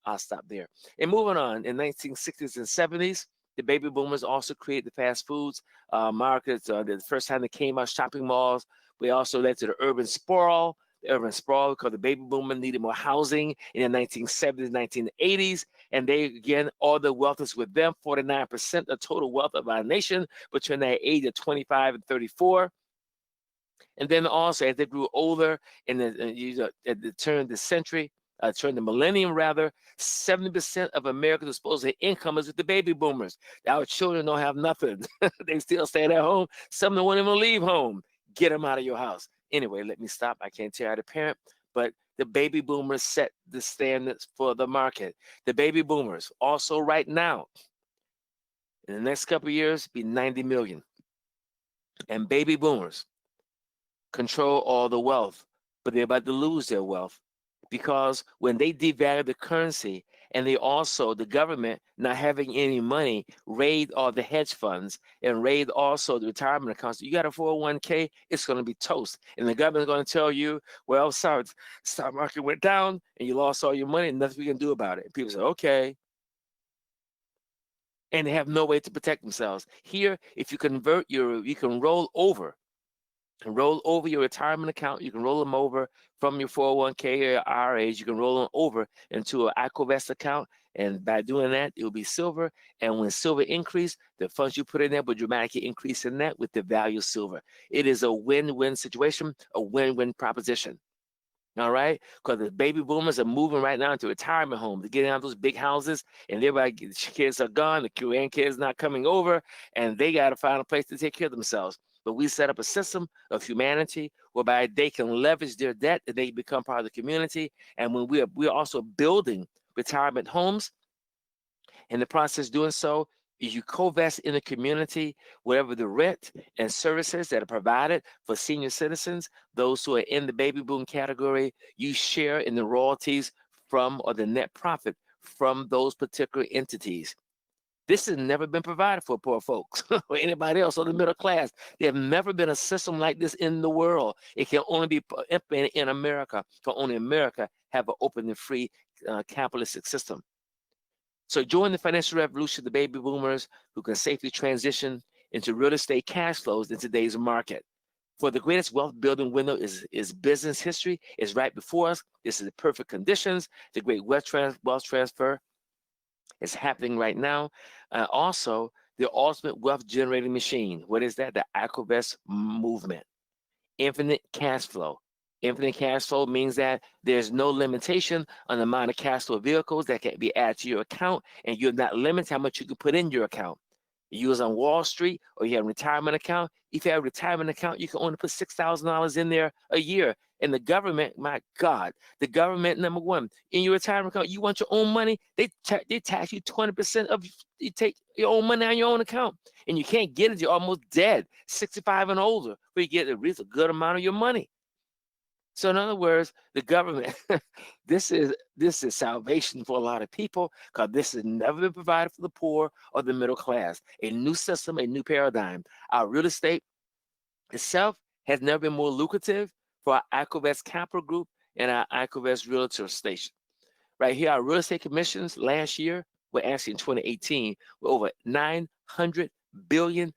Speaker 1: I'll stop there. And moving on, in 1960s and 70s, the baby boomers also created the fast foods markets. The first time they came out, shopping malls. We also led to the urban sprawl. Because the baby boomer needed more housing in the 1970s, 1980s. And they, again, all the wealth is with them. 49% of total wealth of our nation between that age of 25 and 34. And then also, as they grew older at the turn of the century, turn of the millennium rather, 70% of America's disposable income is with the baby boomers. Our children don't have nothing. They still stay at home. Some don't even leave home. Get them out of your house. Anyway, let me stop. I can't tell you how to parent, but the baby boomers set the standards for the market. The baby boomers also right now, in the next couple of years, be 90 million. And baby boomers control all the wealth, but they're about to lose their wealth because when they devalue the currency and the government not having any money, raid all the hedge funds and raid also the retirement accounts. You got a 401k, it's going to be toast. And the government's going to tell you, well, sorry, the stock market went down and you lost all your money and nothing we can do about it. And people say, okay. And they have no way to protect themselves. Here, if you convert you can roll over your retirement account. You can roll them over from your 401k or IRAs. You can roll them over into an AquaVest account. And by doing that, it will be silver. And when silver increase, the funds you put in there will dramatically increase in that with the value of silver. It is a win-win situation, a win-win proposition. All right, because the baby boomers are moving right now into retirement homes. They're getting out of those big houses, and everybody, the kids are gone. The grandkids not coming over, and they got to find a place to take care of themselves. But we set up a system of humanity whereby they can leverage their debt and they become part of the community. And when we're also building retirement homes, in the process doing so, you co-invest in the community, whatever the rent and services that are provided for senior citizens, those who are in the baby boom category, you share in the royalties from or the net profit from those particular entities. This has never been provided for poor folks or anybody else or the middle class. There have never been a system like this in the world. It can only be implemented in America, for only America have an open and free capitalistic system. So join the financial revolution, the baby boomers who can safely transition into real estate cash flows in today's market. For the greatest wealth building window is business history, is right before us. This is the perfect conditions. The great wealth transfer is happening right now. Also, the ultimate wealth generating machine. What is that? The AquaVest movement. Infinite cash flow. Infinite cash flow means that there's no limitation on the amount of cash flow vehicles that can be added to your account, and you're not limited how much you can put in your account. You use on Wall Street or you have a retirement account. If you have a retirement account, you can only put $6,000 in there a year, And the government, my God, the government, number one, in your retirement account, you want your own money, they tax you 20% of, you take your own money on your own account. And you can't get it, you're almost dead, 65 and older, where you get at least a good amount of your money. So in other words, the government, this is salvation for a lot of people, because this has never been provided for the poor or the middle class. A new system, a new paradigm. Our real estate itself has never been more lucrative for our ICOVEST Capital Group and our ICOVEST Realtor Station. Right here, our real estate commissions last year were actually in 2018 were over $900 billion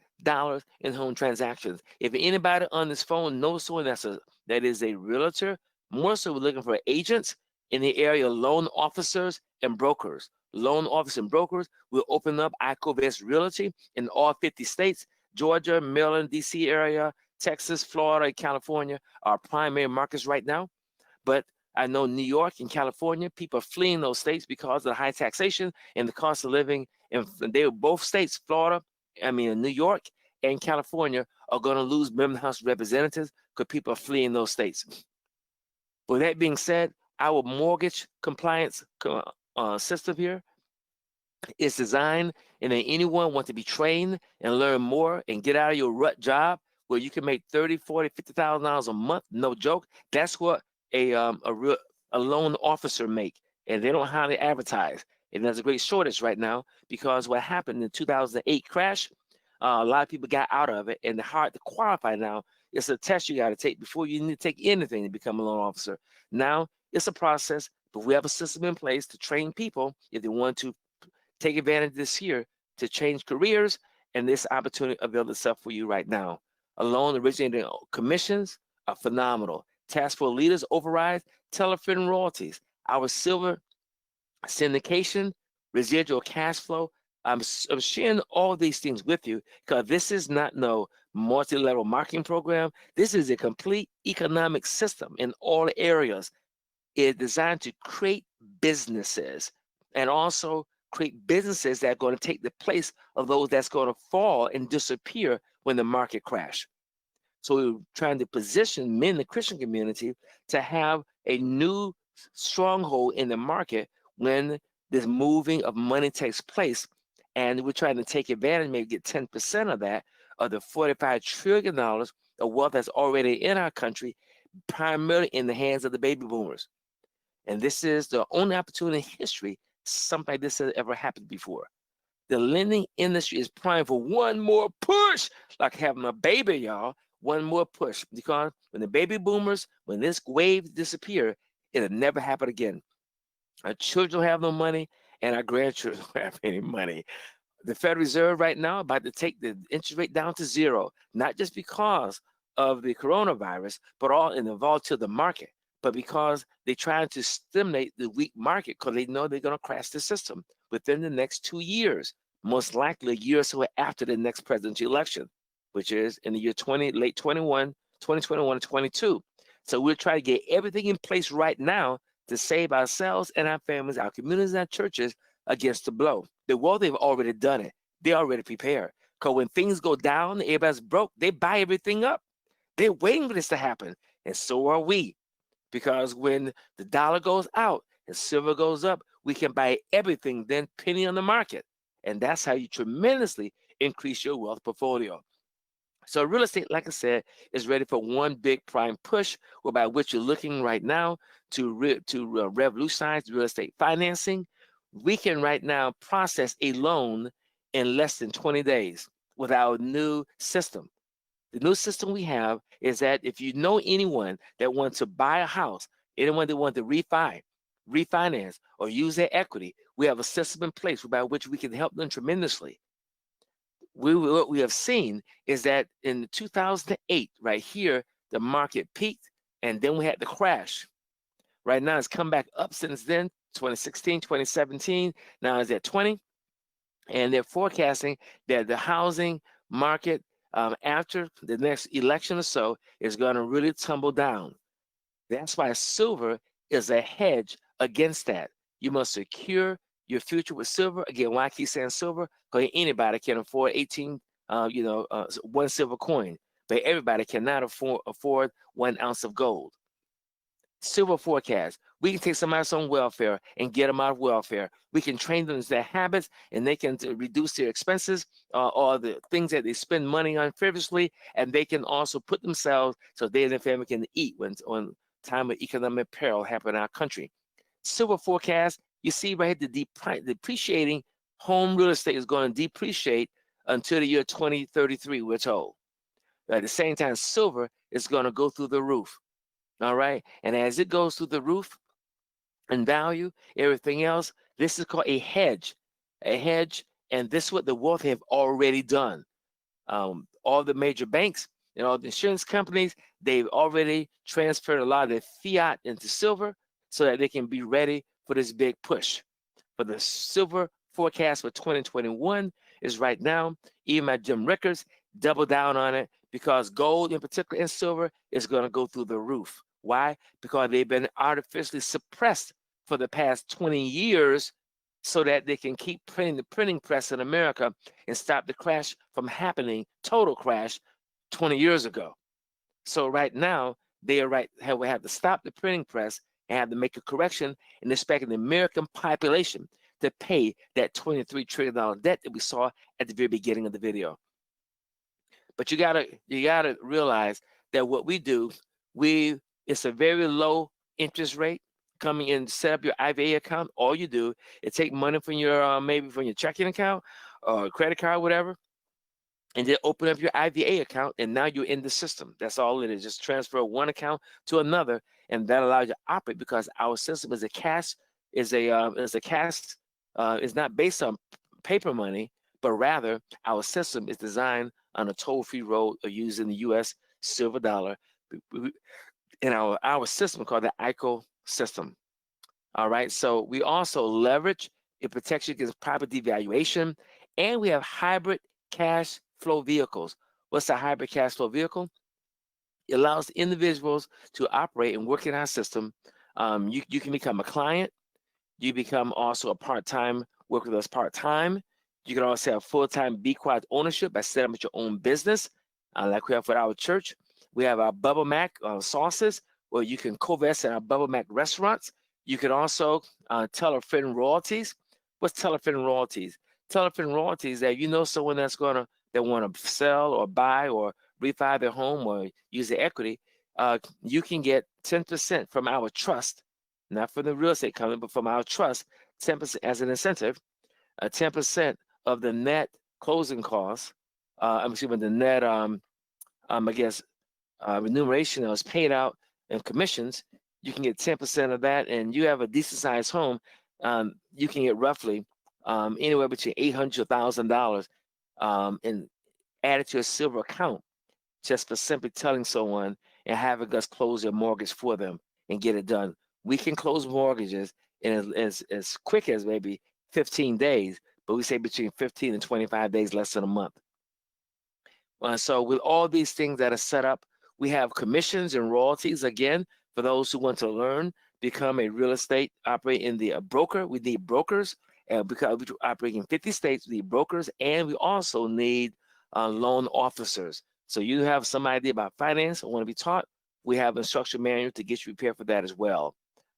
Speaker 1: in home transactions. If anybody on this phone knows someone that is a realtor, more so we're looking for agents in the area, loan officers and brokers. Loan officers and brokers will open up ICOVEST Realty in all 50 states. Georgia, Maryland, DC area, Texas, Florida, and California are primary markets right now. But I know New York and California, people are fleeing those states because of the high taxation and the cost of living. And they were both states, New York and California are going to lose member House representatives because people are fleeing those states. With that being said, our mortgage compliance system here is designed, and then anyone want to be trained and learn more and get out of your rut job where you can make $30,000, $40,000, $50,000 a month, no joke. That's what a loan officer make, and they don't highly advertise. And there's a great shortage right now because what happened in the 2008 crash, a lot of people got out of it, and it's hard to qualify now. It's a test you got to take before you need to take anything to become a loan officer. Now it's a process, but we have a system in place to train people if they want to take advantage this year to change careers, and this opportunity avails itself for you right now. Loan originating commissions are phenomenal. Task Force leaders overrides, telefin royalties. Our silver syndication, residual cash flow. I'm sharing all these things with you because this is not no multi-level marketing program. This is a complete economic system in all areas. It's designed to create businesses and also create businesses that are going to take the place of those that's going to fall and disappear when the market crash. So we're trying to position men in the Christian community to have a new stronghold in the market when this moving of money takes place. And we're trying to take advantage, maybe get 10% of that, of the $45 trillion of wealth that's already in our country, primarily in the hands of the baby boomers. And this is the only opportunity in history something like this has ever happened before. The lending industry is primed for one more push, like having a baby, y'all. One more push, because when the baby boomers, when this wave disappear, it'll never happen again. Our children don't have no money, and our grandchildren don't have any money. The Federal Reserve right now about to take the interest rate down to zero, not just because of the coronavirus, but all in the volatility of the market, but because they're trying to stimulate the weak market because they know they're going to crash the system within the next 2 years, most likely a year or so after the next presidential election, which is in the year 2021 and 22. So we're trying to get everything in place right now to save ourselves and our families, our communities, and our churches against the blow. The world, they've already done it. They're already prepared. Because when things go down, everybody's broke, they buy everything up. They're waiting for this to happen. And so are we. Because when the dollar goes out and silver goes up, we can buy everything then penny on the market. And that's how you tremendously increase your wealth portfolio. So real estate, like I said, is ready for one big prime push, whereby which you're looking right now to revolutionize real estate financing. We can right now process a loan in less than 20 days with our new system. The new system we have is that if you know anyone that wants to buy a house, anyone that wants to refinance, or use their equity, we have a system in place by which we can help them tremendously. What we have seen is that in 2008, right here, the market peaked, and then we had the crash. Right now, it's come back up since then, 2016, 2017, now it's at 20. And they're forecasting that the housing market after the next election or so is going to really tumble down. That's why silver is a hedge against that. You must secure your future with silver. Again, why I keep saying silver? Because anybody can afford 1 silver coin, but everybody cannot afford 1 ounce of gold. Silver forecast. We can take somebody else on welfare and get them out of welfare. We can train them to their habits, and they can reduce their expenses or the things that they spend money on frivolously, and they can also put themselves so they and their family can eat when time of economic peril happen in our country. Silver forecast. You see right here, the depreciating home real estate is going to depreciate until the year 2033. We're told. At the same time, silver is going to go through the roof. All right. And as it goes through the roof and value, everything else, this is called a hedge. A hedge. And this is what the wealth have already done. All the major banks and all the insurance companies, they've already transferred a lot of their fiat into silver so that they can be ready for this big push. But the silver forecast for 2021 is right now, even at Jim Rickards, double down on it because gold in particular and silver is going to go through the roof. Why? Because they've been artificially suppressed for the past 20 years so that they can keep printing the printing press in America and stop the crash from happening, total crash, 20 years ago. So right now, they are have to stop the printing press and have to make a correction and expecting the American population to pay that $23 trillion debt that we saw at the very beginning of the video. But you gotta realize that what we do, it's a very low interest rate. Coming in, set up your IVA account. All you do is take money from your maybe from your checking account or credit card, whatever, and then open up your IVA account, and now you're in the system. That's all it is. Just transfer one account to another, and that allows you to operate because our system is not based on paper money, but rather our system is designed on a toll-free road of using the U.S. silver dollar in our system called the ICO system. All right, so we also leverage it, protects you against property devaluation, and we have hybrid cash flow vehicles. What's a hybrid cash flow vehicle? It allows individuals to operate and work in our system. You can become a client. You become also a part-time, work with us part-time. You can also have full-time Be Quiet ownership by setting up your own business, like we have with our church. We have our Bubble Mac sauces, where you can co-invest in our Bubble Mac restaurants. You can also tell a friend royalties. What's tell a friend royalties? Tell a friend royalties that you know someone that want to sell or buy or refi their home or use the equity. You can get 10% from our trust, not from the real estate company, but from our trust, 10% as an incentive, 10% of the net closing costs. The net, remuneration that was paid out in commissions. You can get 10% of that, and you have a decent sized home. You can get roughly anywhere between $800 to $1,000 and add it to a silver account just for simply telling someone and having us close their mortgage for them and get it done. We can close mortgages in as quick as maybe 15 days, but we say between 15 and 25 days, less than a month. So with all these things that are set up, we have commissions and royalties. Again, for those who want to learn, become a real estate operator in the broker. We need brokers because we operate in 50 states. We need brokers, and we also need loan officers. So you have some idea about finance or want to be taught, we have an instruction manual to get you prepared for that as well.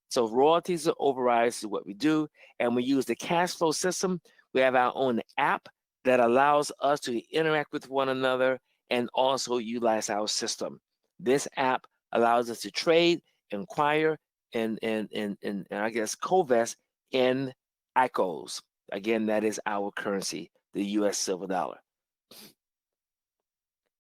Speaker 1: So royalties and overrides is what we do, and we use the cash flow system. We have our own app that allows us to interact with one another and also utilize our system. This app allows us to trade, inquire, and I guess co-invest in ICOs. Again, that is our currency, the U.S. silver dollar.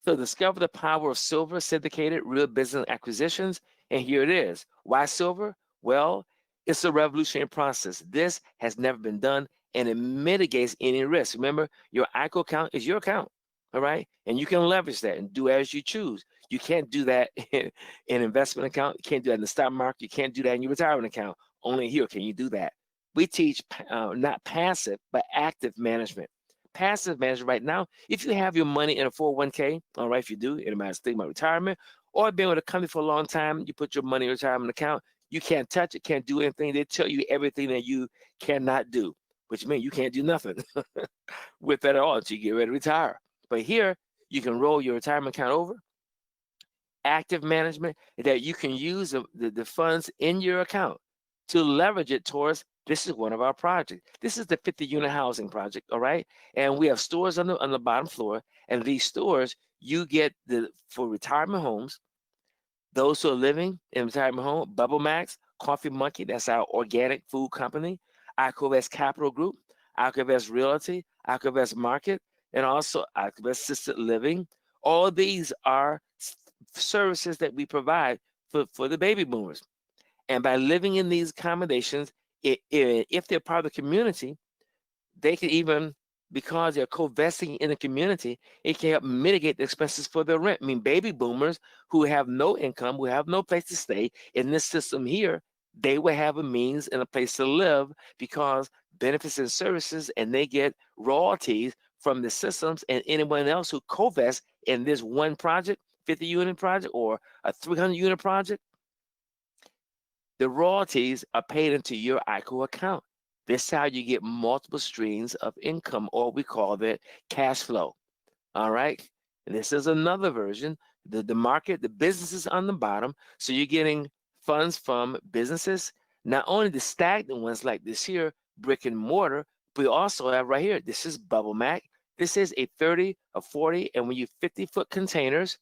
Speaker 1: So discover the power of silver, syndicated real business acquisitions, and here it is. Why silver? Well, it's a revolutionary process. This has never been done, and it mitigates any risk. Remember, your ICO account is your account, all right? And you can leverage that and do as you choose. You can't do that in an investment account. You can't do that in the stock market. You can't do that in your retirement account. Only here can you do that. We teach not passive, but active management. Passive management right now, if you have your money in a 401k, all right, if you do, anybody's thinking about retirement, or been with a company for a long time, you put your money in a retirement account, you can't touch it, can't do anything. They tell you everything that you cannot do, which means you can't do nothing with that at all until you get ready to retire. But here, you can roll your retirement account over, active management, that you can use the funds in your account to leverage it towards. This is one of our projects. This is the 50-unit housing project, all right? And we have stores on the bottom floor, and these stores, you get for retirement homes, those who are living in retirement home, Bubble Max, Coffee Monkey, that's our organic food company, Icovest Capital Group, Icovest Realty, Icovest Market, and also Icovest Assisted Living. All these are services that we provide for the baby boomers. And by living in these accommodations, if they're part of the community, they can even, because they're co-vesting in the community, it can help mitigate the expenses for their rent. I mean, baby boomers who have no income, who have no place to stay in this system here, they will have a means and a place to live because benefits and services, and they get royalties from the systems and anyone else who co-vests in this one project, 50-unit project or a 300-unit project. The royalties are paid into your ICO account. This is how you get multiple streams of income, or we call that cash flow. All right. And this is another version. The market, the businesses on the bottom. So you're getting funds from businesses, not only the stagnant ones like this here, brick and mortar, but we also have right here, this is Bubble Mac. This is a 30, a 40, and when you 50-foot containers,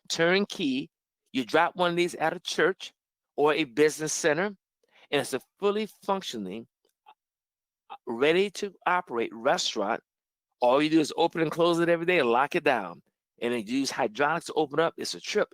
Speaker 1: turnkey, you drop one of these at a church or a business center, and it's a fully functioning, ready to operate restaurant. All you do is open and close it every day and lock it down. And then you use hydraulics to open up. It's a trip.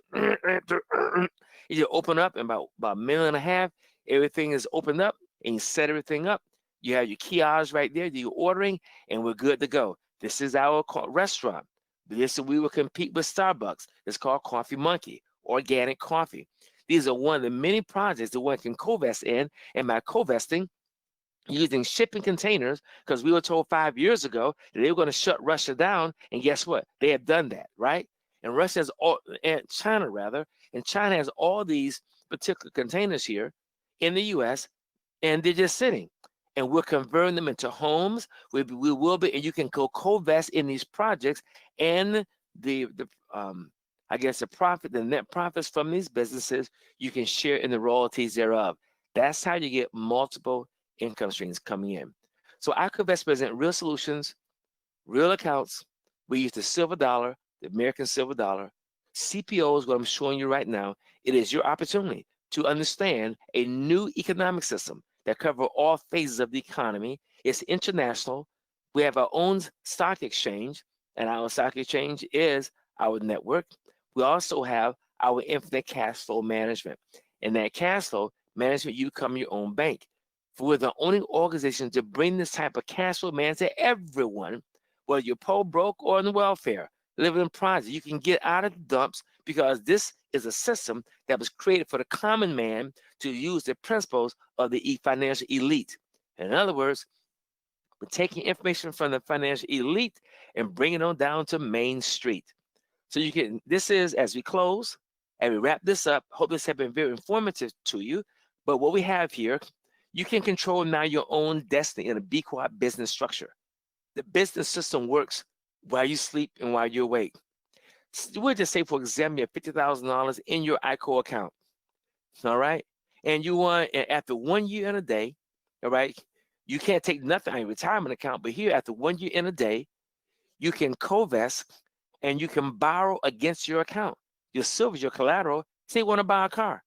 Speaker 1: You open up in about $1.5 million. Everything is opened up and you set everything up. You have your kiosks right there. You're ordering and we're good to go. This is our restaurant. This we will compete with Starbucks. It's called Coffee Monkey, organic coffee. These are one of the many projects that one can co-vest in. And by co-vesting, using shipping containers, because we were told 5 years ago that they were going to shut Russia down, and guess what? They have done that, right? And Russia has and China has all these particular containers here in the U.S., and they're just sitting, and we're converting them into homes. We will be, and you can go co-vest in these projects, and I guess the net profits from these businesses, you can share in the royalties thereof. That's how you get multiple income streams coming in. So Icovest present real solutions, real accounts. We use the silver dollar, the American silver dollar. CPO is what I'm showing you right now. It is your opportunity to understand a new economic system that covers all phases of the economy. It's international. We have our own stock exchange, and our stock exchange is our network. We also have our infinite cash flow management. And that cash flow management, you become your own bank. We're the only organization to bring this type of cash flow management to everyone, whether you're poor, broke, or on welfare, living in projects. You can get out of the dumps because this is a system that was created for the common man to use the principles of the financial elite. In other words, we're taking information from the financial elite and bringing it on down to Main Street. So you can, this is, as we close and we wrap this up, hope this has been very informative to you. But what we have here, you can control now your own destiny in a B Corp business structure. The business system works while you sleep and while you're awake. We'll just say, for example, you have $50,000 in your ICO account. All right. And you want, after 1 year and a day, all right, you can't take nothing on your retirement account, but here after 1 year and a day, you can co-vest and you can borrow against your account. Your silver, your collateral. Say you want to buy a car.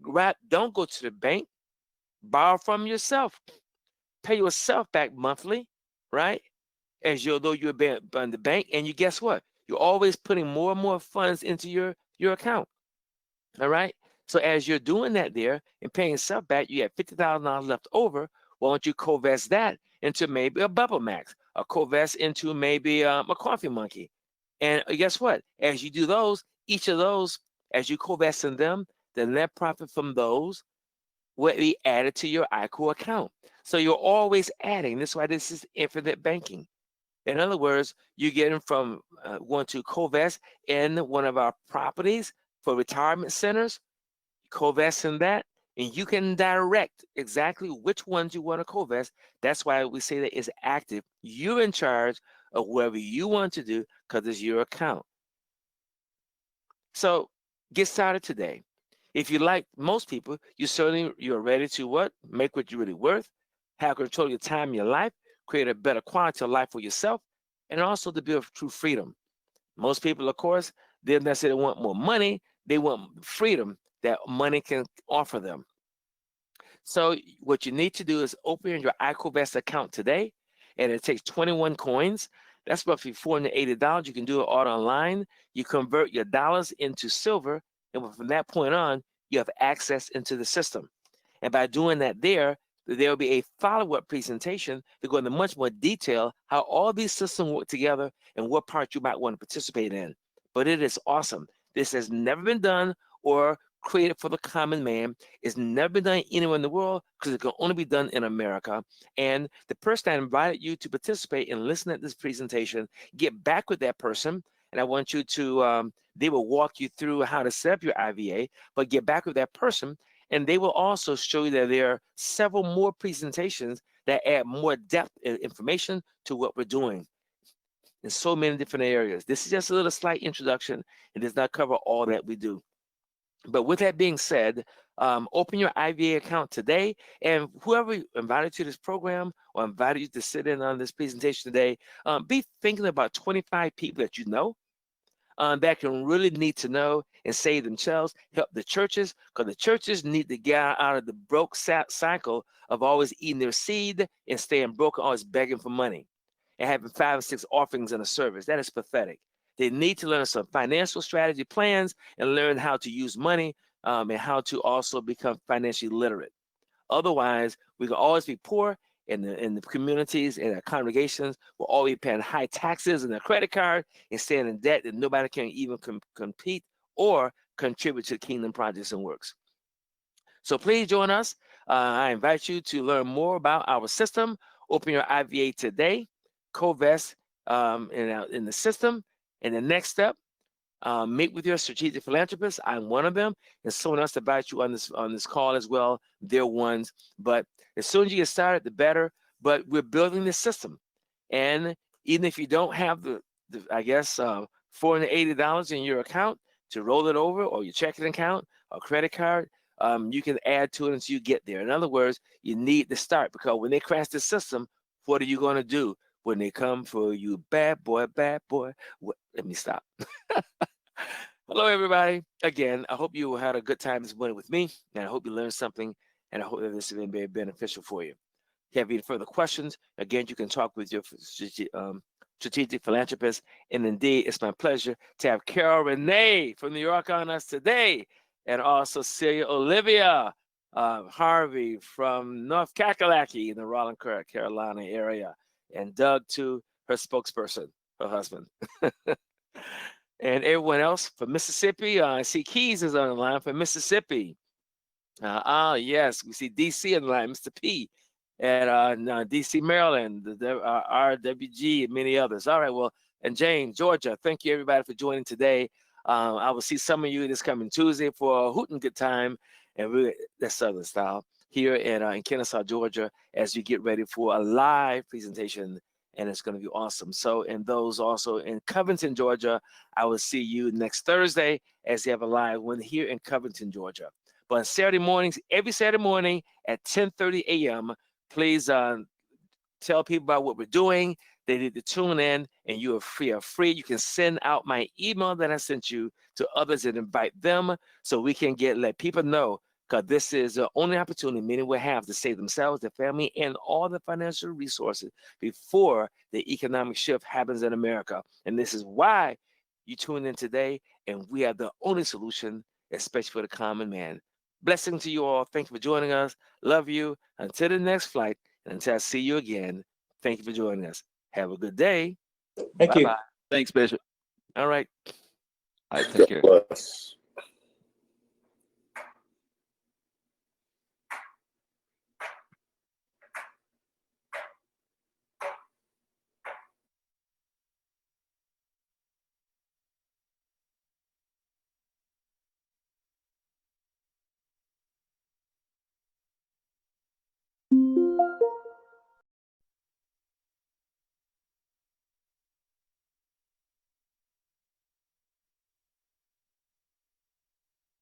Speaker 1: Right? Don't go to the bank. Borrow from yourself. Pay yourself back monthly, right? As though you're in the bank, and you guess what? You're always putting more and more funds into your account. All right. So as you're doing that there and paying yourself back, you have $50,000 left over. Why don't you co-vest that into maybe a Bubble Max, or co-vest into maybe a Coffee Monkey? And guess what? As you do those, each of those, as you co-vest in them, the net profit from those will be added to your ICO account. So you're always adding. That's why this is infinite banking. In other words, you're getting from want to co-vest in one of our properties for retirement centers, co-vest in that, and you can direct exactly which ones you want to co-vest. That's why we say that it's active. You're in charge of whatever you want to do because it's your account. So Get started today. If you like most people, you're ready to what? Make what you're really worth, have control of your time and your life, create a better quality of life for yourself, and also to build true freedom. Most people, of course, they don't necessarily want more money. They want freedom that money can offer them. So what you need to do is open your iCoVest account today, and it takes 21 coins. That's roughly $480. You can do it all online. You convert your dollars into silver, and from that point on, you have access into the system. And by doing that there'll be a follow-up presentation to go into much more detail how all these systems work together and what part you might want to participate in. But it is awesome. This has never been done or created for the common man. It's never been done anywhere in the world because it can only be done in America. And the person that invited you to participate and listen at this presentation, get back with that person. And I want you to, they will walk you through how to set up your IVA, but get back with that person. And they will also show you that there are several more presentations that add more depth and information to what we're doing in so many different areas. This is just a little slight introduction. It does not cover all that we do. But with that being said, open your IVA account today, and whoever invited you to this program or invited you to sit in on this presentation today, be thinking about 25 people that you know that can really need to know and save themselves, help the churches, because the churches need to get out of the broke cycle of always eating their seed and staying broke, always begging for money and having 5 or 6 offerings in a service. That is pathetic. They need to learn some financial strategy plans and learn how to use money and how to also become financially literate. Otherwise, we can always be poor in the communities and our congregations. We'll always be paying high taxes and a credit card and staying in debt that nobody can even compete or contribute to kingdom projects and works. So please join us. I invite you to learn more about our system. Open your IVA today, CoVest in the system. And the next step, meet with your strategic philanthropist. I'm one of them, and someone else invite you on this call as well. They're ones, but as soon as you get started, the better. But we're building this system, and even if you don't have the I guess $480 in your account to roll it over, or your checking account or credit card, you can add to it until you get there. In other words, you need to start, because when they crash the system, what are you going to do when they come for you? Bad boy, bad boy. Let me stop. Hello, everybody. Again, I hope you had a good time this morning with me, and I hope you learned something, and I hope that this has been very beneficial for you. If you have any further questions, again, you can talk with your strategic philanthropist. And indeed, it's my pleasure to have Carol Renee from New York on us today, and also Celia Olivia Harvey from North Kakalaki in the Raleigh, Carolina area, and Doug, too, her spokesperson, her husband. And everyone else from Mississippi. I see Keys is on the line from Mississippi. Yes, we see DC on the line, Mr. P, and DC, Maryland, the RWG, and many others. All right, well, and Jane, Georgia, thank you, everybody, for joining today. I will see some of you this coming Tuesday for a hootin' good time, and really, that's Southern style, here in Kennesaw, Georgia, as you get ready for a live presentation, and it's going to be awesome. So, and those also in Covington, Georgia, I will see you next Thursday as they have a live one here in Covington, Georgia. But on Saturday mornings, every Saturday morning at 10:30 a.m., please tell people about what we're doing. They need to tune in, and you are free. You can send out my email that I sent you to others and invite them, so we can let people know, because this is the only opportunity many will have to save themselves, their family, and all the financial resources before the economic shift happens in America. And this is why you tune in today, and we are the only solution, especially for the common man. Blessing to you all. Thank you for joining us. Love you. Until the next flight, and until I see you again, thank you for joining us. Have a good day.
Speaker 6: Thank you.
Speaker 1: Bye-bye.
Speaker 3: Thanks, Bishop.
Speaker 1: All right.
Speaker 3: All right, take care.
Speaker 7: God bless.